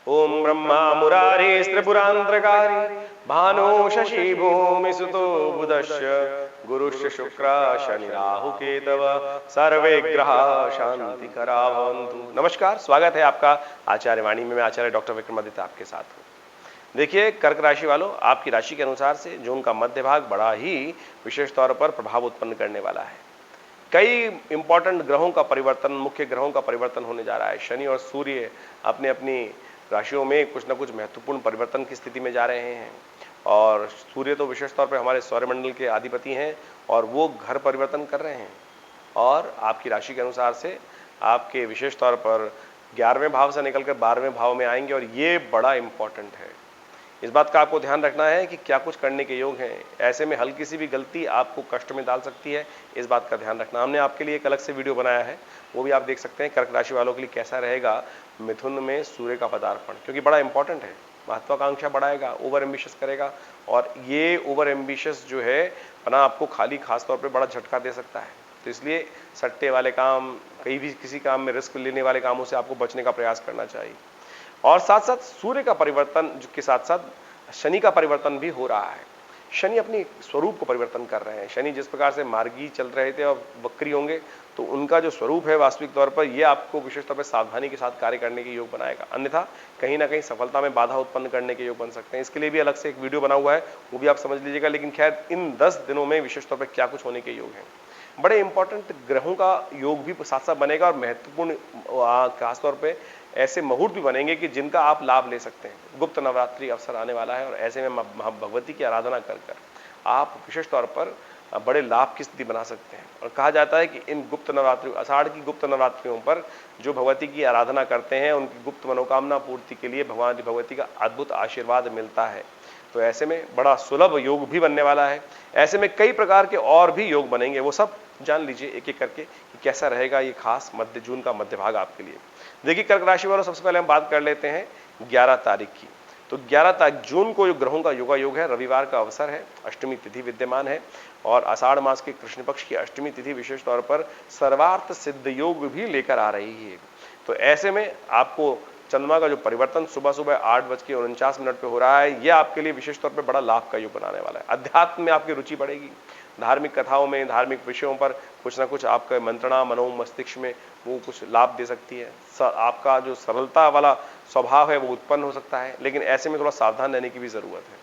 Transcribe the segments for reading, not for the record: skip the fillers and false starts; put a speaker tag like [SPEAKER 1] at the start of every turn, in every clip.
[SPEAKER 1] ओम ब्रह्मा मुरारी त्रिपुरांतकारी भानु शशि भूमि सुतो बुधश्च गुरुश्च शुक्र शनि राहु केतव सर्वे ग्रह शांति करा भवन्तु। नमस्कार, स्वागत है आपका आचार्य वाणी में। मैं आचार्य डॉक्टर विक्रमादित्य आपके साथ हूँ। देखिए, कर्क राशि वालों, आपकी राशि के अनुसार से जून का मध्य भाग बड़ा ही विशेष तौर पर प्रभाव उत्पन्न करने वाला है। कई इंपॉर्टेंट ग्रहों का परिवर्तन, मुख्य ग्रहों का परिवर्तन होने जा रहा है। शनि और सूर्य अपने अपनी राशियों में कुछ ना कुछ महत्वपूर्ण परिवर्तन की स्थिति में जा रहे हैं। और सूर्य तो विशेष तौर पर हमारे सौरमंडल के अधिपति हैं और वो घर परिवर्तन कर रहे हैं। और आपकी राशि के अनुसार से आपके विशेष तौर पर 11वें भाव से निकलकर 12वें भाव में आएंगे और ये बड़ा इंपॉर्टेंट है। इस बात का आपको ध्यान रखना है कि क्या कुछ करने के योग हैं। ऐसे में हल्की सी भी गलती आपको कष्ट में डाल सकती है, इस बात का ध्यान रखना। हमने आपके लिए एक अलग से वीडियो बनाया है, वो भी आप देख सकते हैं। कर्क राशि वालों के लिए कैसा रहेगा मिथुन में सूर्य का पदार्पण, क्योंकि बड़ा इंपॉर्टेंट है। महत्वाकांक्षा बढ़ाएगा, ओवर एम्बिशियस करेगा, और ये ओवर एम्बिशियस जो है बना आपको खाली खास तौर पर बड़ा झटका दे सकता है। तो इसलिए सट्टे वाले काम, कहीं भी किसी काम में रिस्क लेने वाले कामों से आपको बचने का प्रयास करना चाहिए। और साथ साथ सूर्य का परिवर्तन के साथ साथ शनि का परिवर्तन भी हो रहा है। शनि अपनी स्वरूप को परिवर्तन कर रहे हैं। शनि जिस प्रकार से मार्गी चल रहे थे और वक्री होंगे, तो उनका जो स्वरूप है वास्तविक तौर पर यह आपको विशेष तौर पर सावधानी के साथ कार्य करने के योग बनाएगा, अन्यथा कहीं ना कहीं सफलता में बाधा उत्पन्न करने के योग बन सकते हैं। इसके लिए भी अलग से एक वीडियो बना हुआ है, वो भी आप समझ लीजिएगा। लेकिन खैर, इन 10 दिनों में विशेष तौर पर क्या कुछ होने के योग हैं, बड़े इंपॉर्टेंट ग्रहों का योग भी साथ साथ बनेगा और महत्वपूर्ण खासतौर पर ऐसे मुहूर्त भी बनेंगे कि जिनका आप लाभ ले सकते हैं। गुप्त नवरात्रि अवसर आने वाला है और ऐसे में भगवती की आराधना कर आप विशेष तौर पर बड़े लाभ की स्थिति बना सकते हैं। और कहा जाता है कि इन गुप्त नवरात्रि, आषाढ़ की गुप्त नवरात्रियों पर जो भगवती की आराधना करते हैं, उनकी गुप्त मनोकामना पूर्ति के लिए भगवती का अद्भुत आशीर्वाद मिलता है। तो ऐसे में बड़ा सुलभ योग भी बनने वाला है। ऐसे में कई प्रकार के और भी योग बनेंगे, वो सब जान लीजिए एक एक करके कि कैसा रहेगा ये खास मध्य जून का मध्य भाग आपके लिए। देखिए, कर्क राशि वालों, सबसे पहले हम बात कर लेते हैं 11 तारीख की। तो 11 तारीख जून को जो ग्रहों का योगा योग है, रविवार का अवसर है, अष्टमी तिथि विद्यमान है और आषाढ़ मास के कृष्ण पक्ष की अष्टमी तिथि विशेष तौर पर सर्वार्थ सिद्ध योग भी लेकर आ रही है। तो ऐसे में आपको चंद्रमा का जो परिवर्तन सुबह सुबह 8:49 पे हो रहा है, यह आपके लिए विशेष तौर पर बड़ा लाभ का योग बनाने वाला है। अध्यात्म में आपकी रुचि बढ़ेगी, धार्मिक कथाओं में, धार्मिक विषयों पर कुछ ना कुछ आपका मंत्रणा मनो मस्तिष्क में वो कुछ लाभ दे सकती है। आपका जो सरलता वाला स्वभाव है वो उत्पन्न हो सकता है, लेकिन ऐसे में थोड़ा सावधान रहने की भी जरूरत है।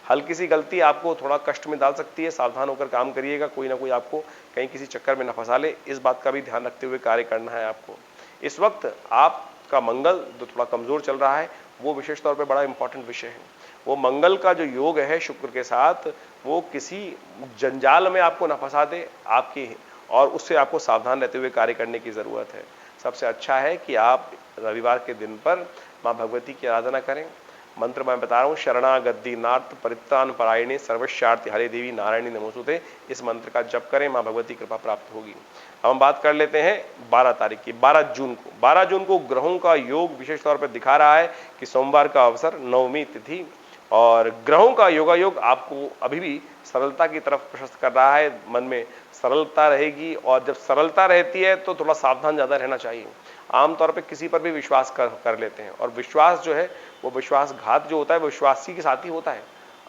[SPEAKER 1] हल्की सी गलती आपको थोड़ा कष्ट में डाल सकती है, सावधान होकर काम करिएगा, कोई ना कोई आपको कहीं किसी चक्कर में न फंसा ले, इस बात का भी ध्यान रखते हुए कार्य करना है आपको। इस वक्त आपका मंगल जो थोड़ा कमजोर चल रहा है, वो विशेष तौर पर बड़ा इंपॉर्टेंट विषय है। वो मंगल का जो योग है शुक्र के साथ, वो किसी जंजाल में आपको न फंसा दे आपकी, और उससे आपको सावधान रहते हुए कार्य करने की जरूरत है। सबसे अच्छा है कि आप रविवार के दिन पर मां भगवती की आराधना करें। मंत्र मैं बता रहा हूं, शरणागति नाथ परित्राण परायणे सर्वस्यार्थ हरे देवी नारायणी नमोस्तुते। इस मंत्र का जप करें, मां भगवती कृपा प्राप्त होगी। हम बात कर लेते हैं 12 तारीख की। 12 जून को ग्रहों का योग विशेष तौर पर दिखा रहा है कि सोमवार का अवसर, नवमी तिथि, और ग्रहों का योगायोग आपको अभी भी सरलता की तरफ प्रशस्त कर रहा है। मन में सरलता रहेगी, और जब सरलता रहती है तो थोड़ा सावधान ज्यादा रहना चाहिए। आमतौर पे किसी पर भी विश्वास कर लेते हैं, और विश्वास जो है वो विश्वासघात जो होता है वो विश्वासी के साथ ही होता है।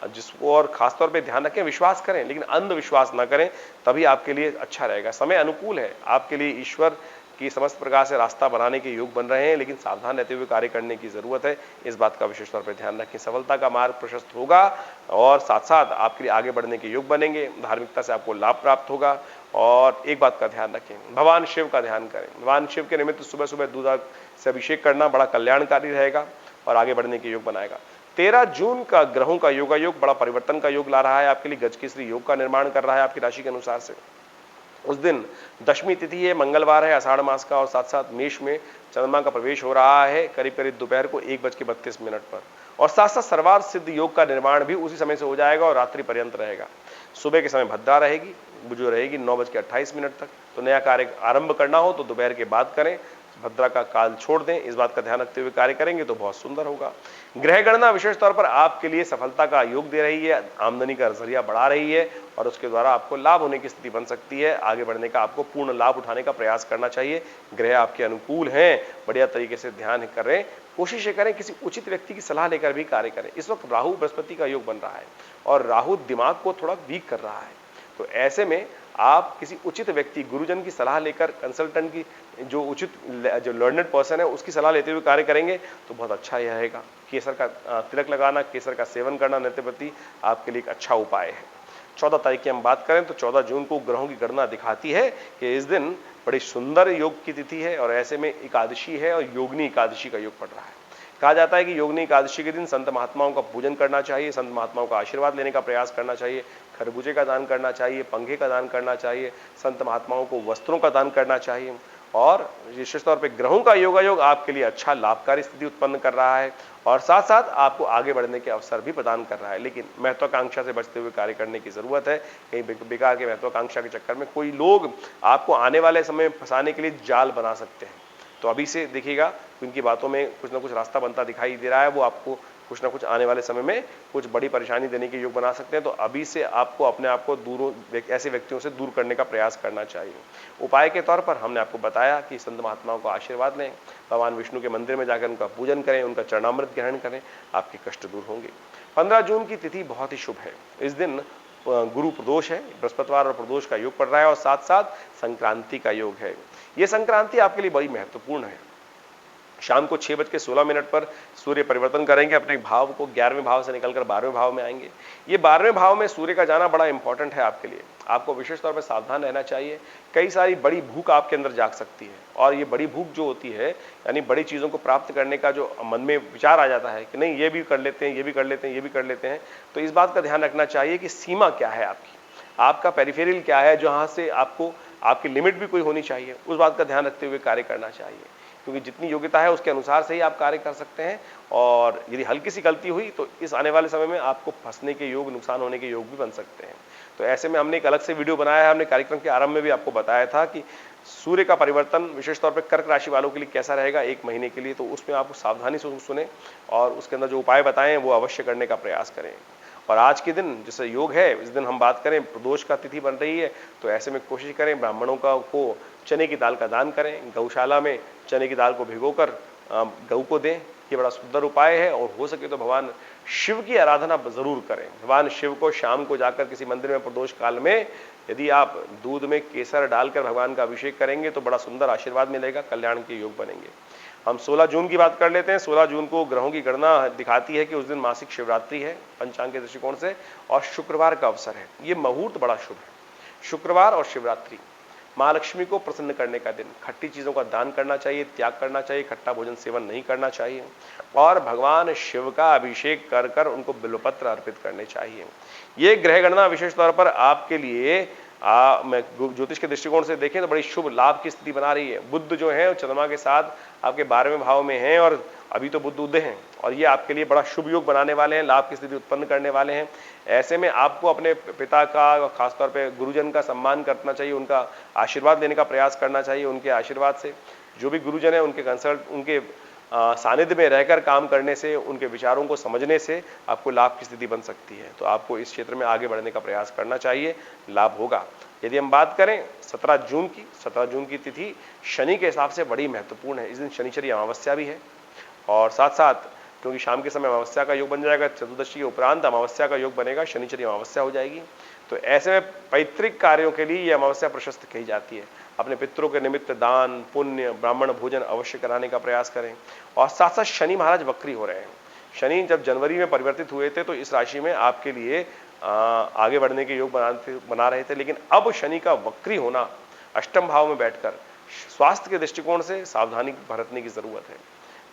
[SPEAKER 1] जिसको और खासतौर पे ध्यान रखें, विश्वास करें लेकिन अंधविश्वास ना करें, तभी आपके लिए अच्छा रहेगा। समय अनुकूल है आपके लिए, ईश्वर की समस्त प्रकार से रास्ता बनाने के योग बन रहे हैं, लेकिन सावधान रहते हुए कार्य करने की जरूरत है। इस बात का विशेष तौर पर ध्यान रखें। सफलता का मार्ग प्रशस्त होगा और साथ साथ आपके लिए आगे बढ़ने के योग बनेंगे। धार्मिकता से आपको लाभ प्राप्त होगा। और एक बात का ध्यान रखें, भगवान शिव का ध्यान करें। भगवान शिव के निमित्त सुबह सुबह दूध से अभिषेक करना बड़ा कल्याणकारी रहेगा और आगे बढ़ने के योग बनाएगा। 13 जून का ग्रहों का योगा योग बड़ा परिवर्तन का योग ला रहा है आपके लिए। गजकेसरी योग का निर्माण कर रहा है आपकी राशि के अनुसार से। उस दिन दशमी तिथि है, मंगलवार है आषाढ़ मास का, और साथ साथ मेष में चंद्रमा का प्रवेश हो रहा है करीब करीब दोपहर को 1:32 पर। और साथ साथ सर्वार्थ सिद्ध योग का निर्माण भी उसी समय से हो जाएगा और रात्रि पर्यंत रहेगा। सुबह के समय भद्रा रहेगी, जो रहेगी 9:28 तक। तो नया कार्य आरंभ करना हो तो दोपहर के बाद करें, भद्रा का काल छोड़ दें। इस बात का ध्यान रखते हुए कार्य करेंगे तो बहुत सुंदर होगा। ग्रह गणना विशेष तौर पर आपके लिए सफलता का योग दे रही है, आमदनी का जरिया बढ़ा रही है और उसके द्वारा आपको लाभ होने की स्थिति बन सकती है। आगे बढ़ने का आपको पूर्ण लाभ उठाने का प्रयास करना चाहिए। ग्रह आपके अनुकूल हैं, बढ़िया तरीके से ध्यान करें, कोशिश ये करें किसी उचित व्यक्ति की सलाह लेकर भी कार्य करें। इस वक्त राहु बृहस्पति का योग बन रहा है और राहु दिमाग को थोड़ा वीक कर रहा है, तो ऐसे में आप किसी उचित व्यक्ति, गुरुजन की सलाह लेकर, कंसल्टेंट की, जो उचित जो लर्नड पर्सन है उसकी सलाह लेते हुए कार्य करेंगे तो बहुत अच्छा यह रहेगा। केसर का तिलक लगाना, केसर का सेवन करना नित्य प्रति आपके लिए एक अच्छा उपाय है। 14 तारीख की हम बात करें तो 14 जून को ग्रहों की गणना दिखाती है कि इस दिन बड़ी सुंदर योग की तिथि है और ऐसे में एकादशी है और योगिनी एकादशी का योग पड़ रहा है। कहा जाता है कि योगिनी एकादशी के दिन संत महात्माओं का पूजन करना चाहिए, संत महात्माओं का आशीर्वाद लेने का प्रयास करना चाहिए, खरबूजे का दान करना चाहिए, पंखे का दान करना चाहिए, संत महात्माओं को वस्त्रों का दान करना चाहिए। और विशेष तौर पे ग्रहों का योगायोग आपके लिए अच्छा लाभकारी स्थिति उत्पन्न कर रहा है और साथ साथ आपको आगे बढ़ने के अवसर भी प्रदान कर रहा है। लेकिन महत्वाकांक्षा से बचते हुए कार्य करने की जरूरत है। कहीं बेकार के महत्वाकांक्षा के चक्कर में कोई लोग आपको आने वाले समय में फंसाने के लिए जाल बना सकते हैं, तो अभी से देखिएगा उनकी बातों में कुछ ना कुछ रास्ता बनता दिखाई दे रहा है, वो आपको कुछ ना कुछ आने वाले समय में कुछ बड़ी परेशानी देने के योग बना सकते हैं। तो अभी से आपको अपने आप को ऐसे व्यक्तियों से दूर करने का प्रयास करना चाहिए। उपाय के तौर पर हमने आपको बताया कि संत महात्माओं का आशीर्वाद लें, भगवान विष्णु के मंदिर में जाकर उनका पूजन करें, उनका चरणामृत ग्रहण करें, आपके कष्ट दूर होंगे। 15 जून की तिथि बहुत ही शुभ है। इस दिन गुरु प्रदोष है, बृहस्पतिवार और प्रदोष का योग पड़ रहा है और साथ साथ संक्रांति का योग है। यह संक्रांति आपके लिए बड़ी महत्वपूर्ण है। शाम को 6:16 पर सूर्य परिवर्तन करेंगे अपने भाव को, 11वें भाव से निकलकर 12वें भाव में आएंगे। ये 12वें भाव में सूर्य का जाना बड़ा इंपॉर्टेंट है आपके लिए। आपको विशेष तौर पर सावधान रहना चाहिए। कई सारी बड़ी भूख आपके अंदर जाग सकती है और ये बड़ी भूख जो होती है, यानी बड़ी चीज़ों को प्राप्त करने का जो मन में विचार आ जाता है कि नहीं ये भी कर लेते हैं, ये भी कर लेते हैं, ये भी कर लेते हैं, तो इस बात का ध्यान रखना चाहिए कि सीमा क्या है आपकी, आपका पेरिफेरल क्या है, जहाँ से आपको आपकी लिमिट भी कोई होनी चाहिए, उस बात का ध्यान रखते हुए कार्य करना चाहिए। क्योंकि जितनी योग्यता है उसके अनुसार से ही आप कार्य कर सकते हैं और यदि हल्की सी गलती हुई तो इस आने वाले समय में आपको फंसने के योग, नुकसान होने के योग भी बन सकते हैं। तो ऐसे में हमने एक अलग से वीडियो बनाया है। हमने कार्यक्रम के आरंभ में भी आपको बताया था कि सूर्य का परिवर्तन विशेष तौर पर कर्क राशि वालों के लिए कैसा रहेगा 1 महीने के लिए, तो उसमें आप सावधानी से सुने और उसके अंदर जो उपाय बताएं वो अवश्य करने का प्रयास करें। और आज के दिन जैसे योग है, इस दिन हम बात करें प्रदोष का तिथि बन रही है, तो ऐसे में कोशिश करें ब्राह्मणों को चने की दाल का दान करें, गौशाला में चने की दाल को भिगोकर गऊ को दें। ये बड़ा सुंदर उपाय है और हो सके तो भगवान शिव की आराधना जरूर करें। भगवान शिव को शाम को जाकर किसी मंदिर में प्रदोष काल में यदि आप दूध में केसर डालकर भगवान का अभिषेक करेंगे तो बड़ा सुंदर आशीर्वाद मिलेगा, कल्याण के योग बनेंगे। हम 16 जून की बात कर लेते हैं। 16 जून को ग्रहों की गणना दिखाती है कि उस दिन मासिक शिवरात्रि है पंचांग के दृष्टिकोण से और शुक्रवार का अवसर है। ये मुहूर्त बड़ा शुभ है, शुक्रवार और शिवरात्रि। माँ लक्ष्मी को प्रसन्न करने का दिन, खट्टी चीजों का दान करना चाहिए, त्याग करना चाहिए, खट्टा भोजन सेवन नहीं करना चाहिए और भगवान शिव का अभिषेक कर कर उनको बिल्वपत्र अर्पित करने चाहिए। ये ग्रह गणना विशेष तौर पर आपके लिए मैं ज्योतिष के दृष्टिकोण से देखें तो बड़ी शुभ लाभ की स्थिति बना रही है। बुध जो है चंद्रमा के साथ आपके 12वें भाव में हैं और अभी तो बुध उदय हैं और ये आपके लिए बड़ा शुभ योग बनाने वाले हैं, लाभ की स्थिति उत्पन्न करने वाले हैं। ऐसे में आपको अपने पिता का, खासतौर पे गुरुजन का सम्मान करना चाहिए, उनका आशीर्वाद लेने का प्रयास करना चाहिए। उनके आशीर्वाद से जो भी गुरुजन है उनके कंसल्ट, उनके सानिध्य में रहकर काम करने से, उनके विचारों को समझने से आपको लाभ की स्थिति बन सकती है। तो आपको इस क्षेत्र में आगे बढ़ने का प्रयास करना चाहिए, लाभ होगा। यदि हम बात करें 17 जून की तिथि शनि के हिसाब से बड़ी महत्वपूर्ण है। इस दिन शनिचरी अमावस्या भी है और साथ साथ क्योंकि शाम के समय अमावस्या का योग बन जाएगा, चतुर्दशी के उपरांत अमावस्या का योग बनेगा, शनिचरी अमावस्या हो जाएगी। तो ऐसे में पैतृक कार्यों के लिए यह अमावस्या प्रशस्त कही जाती है। अपने पितरों के निमित्त दान, पुण्य, ब्राह्मण भोजन अवश्य कराने का प्रयास करें। और साथ साथ शनि महाराज वक्री हो रहे हैं। शनि जब जनवरी में परिवर्तित हुए थे तो इस राशि में आपके लिए आगे बढ़ने के योग बना रहे थे, लेकिन अब शनि का वक्री होना अष्टम भाव में बैठकर स्वास्थ्य के दृष्टिकोण से सावधानी बरतने की जरूरत है।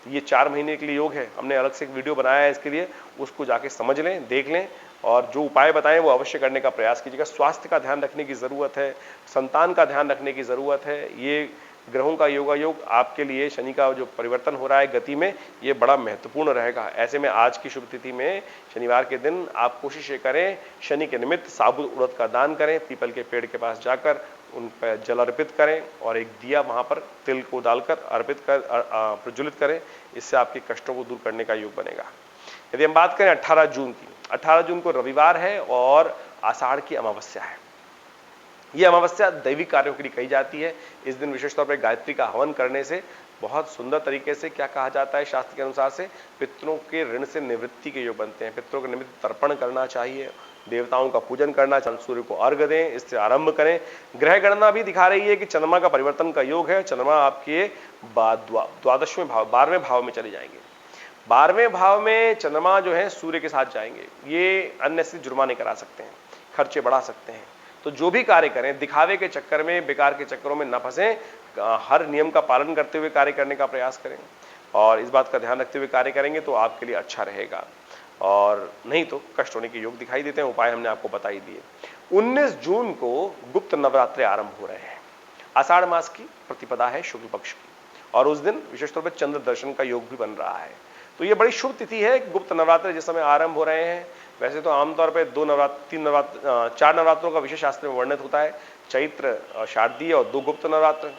[SPEAKER 1] तो ये 4 महीने के लिए योग है। हमने अलग से एक वीडियो बनाया है इसके लिए, उसको जाके समझ लें, देख लें और जो उपाय बताएं वो अवश्य करने का प्रयास कीजिएगा। स्वास्थ्य का ध्यान रखने की जरूरत है, संतान का ध्यान रखने की जरूरत है। ये ग्रहों का योगायोग आपके लिए, शनि का जो परिवर्तन हो रहा है गति में, ये बड़ा महत्वपूर्ण रहेगा। ऐसे में आज की शुभ तिथि में शनिवार के दिन आप कोशिश करें शनि के निमित्त साबुत उड़द का दान करें, पीपल के पेड़ के पास जाकर उन पर जल अर्पित करें और एक दिया वहां पर तिल को डालकर अर्पित कर प्रज्वलित करें। इससे आपके कष्टों को दूर करने का योग बनेगा। यदि हम बात करें 18 जून की, 18 जून को रविवार है और आषाढ़ की अमावस्या है। यह अमावस्या दैविक कार्यों के लिए कही जाती है। इस दिन विशेष तौर पर गायत्री का हवन करने से बहुत सुंदर तरीके से क्या कहा जाता है शास्त्र के अनुसार से, पितरों के ऋण से निवृत्ति के योग बनते हैं। पितरों के निमित्त तर्पण करना चाहिए, देवताओं का पूजन करना, चंद्र सूर्य को अर्घ दें, इससे आरंभ करें। ग्रह गणना भी दिखा रही है कि चंद्रमा का परिवर्तन का योग है। चंद्रमा आपके द्वादशवें भाव 12वें भाव में चले जाएंगे। 12वें भाव में चंद्रमा जो है सूर्य के साथ जाएंगे, ये अन्य से जुर्माने करा सकते हैं, खर्चे बढ़ा सकते हैं। तो जो भी कार्य करें दिखावे के चक्कर में, बेकार के चक्करों में न फंसें, हर नियम का पालन करते हुए कार्य करने का प्रयास करें और इस बात का ध्यान रखते हुए कार्य करेंगे तो आपके लिए अच्छा रहेगा, और नहीं तो कष्ट होने के योग दिखाई देते हैं। उपाय हमने आपको बता ही दिए। 19 जून को गुप्त नवरात्रे आरंभ हो रहे हैं। आषाढ़ मास की प्रतिपदा है, शुक्ल पक्ष की, और उस दिन विशेष तौर पर चंद्र दर्शन का योग भी बन रहा है। तो ये बड़ी शुभ तिथि है। गुप्त नवरात्र जिस समय आरंभ हो रहे हैं, वैसे तो आमतौर पर 2 नवरात्र, 3 नवरात्र, 4 नवरात्रों का विशेष शास्त्र में वर्णित होता है, चैत्र, शारदीय और 2 गुप्त नवरात्र।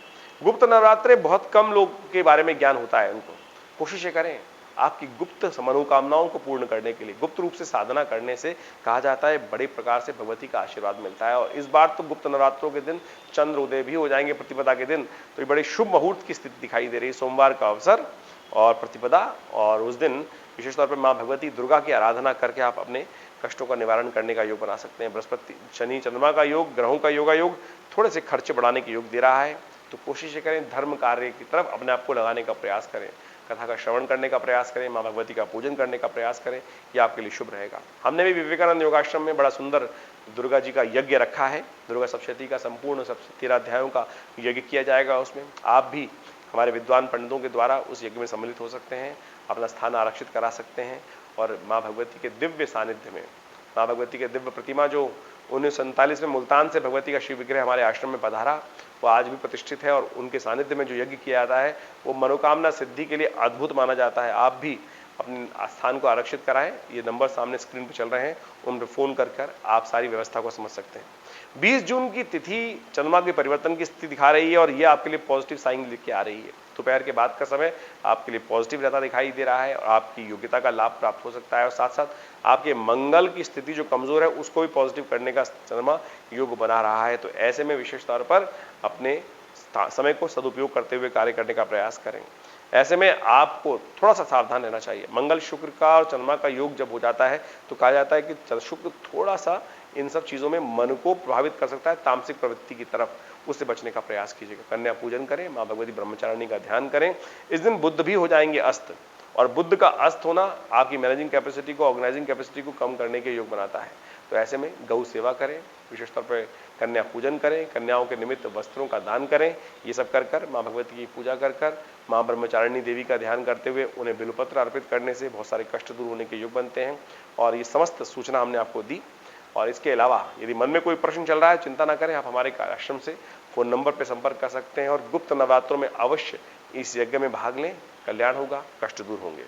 [SPEAKER 1] गुप्त नवरात्रे बहुत कम लोग के बारे में ज्ञान होता है उनको। कोशिश करें आपकी गुप्त मनोकामनाओं को पूर्ण करने के लिए, गुप्त रूप से साधना करने से कहा जाता है बड़े प्रकार से भगवती का आशीर्वाद मिलता है। और इस बार तो गुप्त नवरात्रों के दिन चंद्र उदय भी हो जाएंगे प्रतिपदा के दिन, तो ये बड़ी शुभ मुहूर्त की स्थिति दिखाई दे रही है। सोमवार का अवसर और प्रतिपदा, और उस दिन विशेष तौर पर माँ भगवती दुर्गा की आराधना करके आप अपने कष्टों का निवारण करने का योग बना सकते हैं। बृहस्पति, शनि, चंद्रमा का योग, ग्रहों का योग थोड़े से खर्चे बढ़ाने के योग दे रहा है, तो कोशिश करें धर्म कार्य की तरफ अपने आप को लगाने का प्रयास करें, कथा का श्रवण करने का प्रयास करें, माँ भगवती का पूजन करने का प्रयास करें, यह आपके लिए शुभ रहेगा। हमने भी विवेकानंद योगाश्रम में बड़ा सुंदर दुर्गा जी का यज्ञ रखा है। दुर्गा सप्तशती का संपूर्ण 13 अध्यायों का यज्ञ किया जाएगा। उसमें आप भी हमारे विद्वान पंडितों के द्वारा उस यज्ञ में सम्मिलित हो सकते हैं, अपना स्थान आरक्षित करा सकते हैं, और माँ भगवती के दिव्य सानिध्य में, माँ भगवती के दिव्य प्रतिमा जो 1947 में मुल्तान से भगवती का शिव विग्रह हमारे आश्रम में पधारा, वो आज भी प्रतिष्ठित है, और उनके सानिध्य में जो यज्ञ किया जाता है वो मनोकामना सिद्धि के लिए अद्भुत माना जाता है। आप भी अपने स्थान को आरक्षित कराएं। ये नंबर सामने स्क्रीन पर चल रहे हैं, उन पर फोन कर आप सारी व्यवस्था को समझ सकते हैं। 20 जून की तिथि चंद्रमा के परिवर्तन की स्थिति दिखा रही है, और ये आपके लिए पॉजिटिव साइन लेके आ रही है। दोपहर के बाद का समय आपके लिए पॉजिटिव रहता दिखाई दे रहा है, और आपकी योग्यता का लाभ प्राप्त हो सकता है, और साथ साथ आपके मंगल की स्थिति जो कमजोर है उसको भी पॉजिटिव करने का चंद्रमा योग बना रहा है। तो ऐसे में विशेष तौर पर अपने समय को सदुपयोग करते हुए कार्य करने का प्रयास करें। ऐसे में आपको थोड़ा सा सावधान रहना चाहिए। मंगल शुक्र का और चंद्रमा का योग जब हो जाता है तो कहा जाता है कि शुक्र थोड़ा सा इन सब चीजों में मन को प्रभावित कर सकता है, तामसिक प्रवृत्ति की तरफ, उससे बचने का प्रयास कीजिएगा। कन्या पूजन करें, माँ भगवती ब्रह्मचारिणी का ध्यान करें। इस दिन बुध भी हो जाएंगे अस्त, और बुध का अस्त होना आपकी मैनेजिंग कैपेसिटी को, ऑर्गेनाइजिंग कैपेसिटी को कम करने के योग बनाता है। तो ऐसे में गौ सेवा करें, विशेष तौर पर कन्या पूजन करें, कन्याओं के निमित्त वस्त्रों का दान करें। ये सब कर माँ भगवती की पूजा कर माँ ब्रह्मचारिणी देवी का ध्यान करते हुए उन्हें बिल्वपत्र अर्पित करने से बहुत सारे कष्ट दूर होने के योग बनते हैं। और ये समस्त सूचना हमने आपको दी। और इसके अलावा यदि मन में कोई प्रश्न चल रहा है, चिंता ना करें, आप हमारे आश्रम से फोन नंबर पर संपर्क कर सकते हैं, और गुप्त नवरात्रों में अवश्य इस यज्ञ में भाग लें, कल्याण होगा, कष्ट दूर होंगे।